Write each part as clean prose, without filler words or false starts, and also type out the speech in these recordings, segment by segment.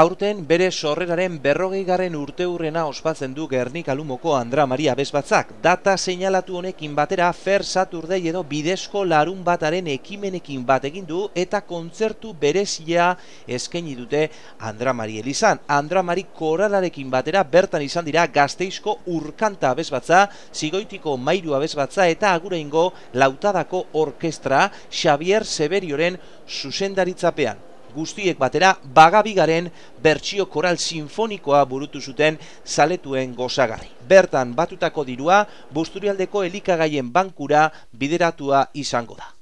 Aurten bere sorreraren 40. urteurrena ospatzen du Gernika Lumoko Andra Maria Abesbatzak. Data seinalatu honekin batera Fair Saturday edo bidezko larun bataren ekimenekin bat egin du eta kontzertu berezia eskaini dute Andra Mari elizan. Andra Mari koralarekin batera bertan izan dira Gasteizko Urkanta Abesbatza, Zigoitiko Mairu Abesbatza eta Aguraingo Lautadako Orkestra Xavier Severioren zuzendaritzapean. Guztiek batera Bagabigaren bertsio koral sinfonikoa burutu zuten zaletuen gozagarri. Bertan batutako dirua Busturialdeko elikagaien bankura bideratua izango da.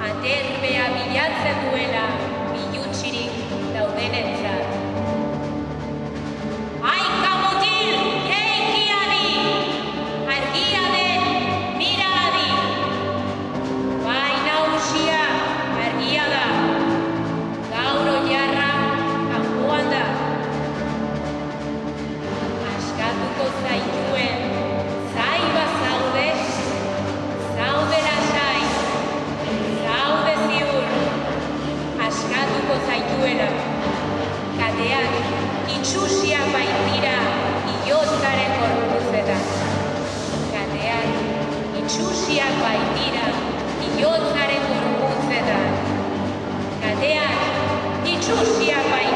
Aterbea bilatzen duela bilutsirik daudenentzat. Aika mutil, eiki adi, argia den mira adi. Bai nagusia argia da, gaur oilarra kanpoan da. Askatuko zaituen, zaiba zaude, zaude lasai. Askatuko zaituela, kateak itxusiak baitira iotzaren gorpuzetan. Kateak itxusiak baitira iotzaren gorpuzetan. Kateak itxusiak baitira